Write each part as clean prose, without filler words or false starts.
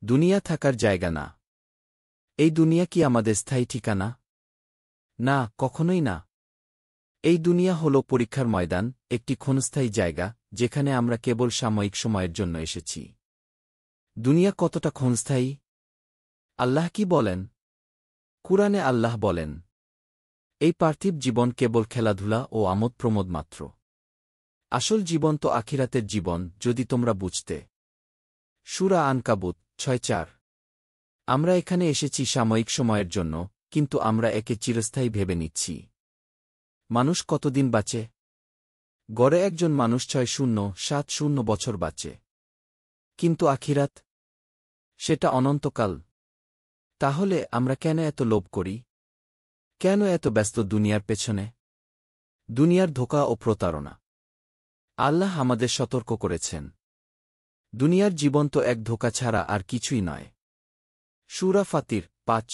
দুনিয়া থাকার জায়গা না। এই দুনিয়া কি আমাদের স্থায়ী ঠিকানা? না, কখনোই না। এই দুনিয়া হল পরীক্ষার ময়দান, একটি ক্ষণস্থায়ী জায়গা, যেখানে আমরা কেবল সাময়িক সময়ের জন্য এসেছি। দুনিয়া কতটা ক্ষণস্থায়ী? আল্লাহ কি বলেন? কুরআনে আল্লাহ বলেন, এই পার্থিব জীবন কেবল খেলাধুলা ও আমোদ প্রমোদ মাত্র। আসল জীবন তো আখিরাতের জীবন, যদি তোমরা বুঝতে। সূরা আনকাবুত ৬:৪। আমরা এখানে এসেছি সাময়িক সময়ের জন্য, কিন্তু আমরা একে চিরস্থায়ী ভেবে নিচ্ছি। মানুষ কতদিন বাঁচে? গড়ে একজন মানুষ ৬,০৭০ বছর বাঁচে। কিন্তু আখিরাত? সেটা অনন্তকাল। তাহলে আমরা কেন এত লোভ করি? কেন এত ব্যস্ত দুনিয়ার পেছনে? দুনিয়ার ধোঁকা ও প্রতারণা। আল্লাহ আমাদের সতর্ক করেছেন, দুনিয়ার জীবন তো এক ধোঁকা ছাড়া আর কিছুই নয়। সূরা ফাতির ৫।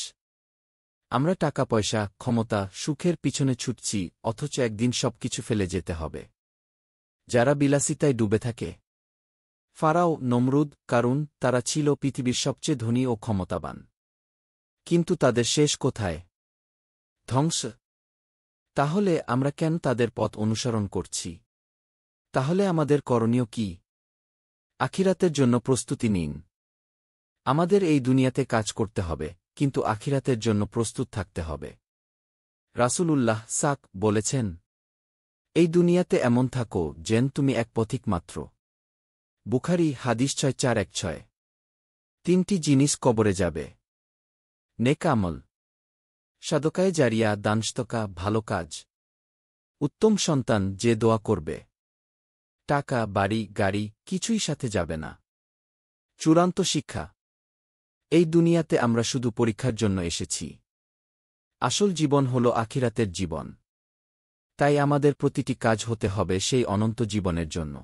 আমরা টাকা পয়সা, ক্ষমতা, সুখের পিছনে ছুটছি, অথচ একদিন সবকিছু ফেলে যেতে হবে। যারা বিলাসিতায় ডুবে থাকে, ফারাও, নমরুদ, কারুন, তারা ছিল পৃথিবীর সবচেয়ে ধনী ও ক্ষমতাবান। কিন্তু তাদের শেষ কোথায়? ধ্বংস। তাহলে আমরা কেন তাদের পথ অনুসরণ করছি? তাহলে আমাদের করণীয় কি? আখিরাতের জন্য প্রস্তুতি নিন। আমাদের এই দুনিয়াতে কাজ করতে হবে, কিন্তু আখিরাতের জন্য প্রস্তুত থাকতে হবে। রাসূলুল্লাহ বলেছেন, এই দুনিয়াতে এমন থাকো যেন তুমি এক পথিক মাত্র। বুখারী হাদিস ৬,৪১৬। তিনটি জিনিস কবরে যাবে: নেক আমল, সাদকায়ে জারিয়া, দানস্তকা, ভালো কাজ, উত্তম সন্তান যে দোয়া করবে। টাকা, বাড়ি, গাড়ি কিছুই সাথে যাবে না। চূড়ান্ত শিক্ষা, এই দুনিয়াতে আমরা শুধু পরীক্ষার জন্য এসেছি। আসল জীবন হল আখিরাতের জীবন। তাই আমাদের প্রতিটি কাজ হতে হবে সেই অনন্ত জীবনের জন্য।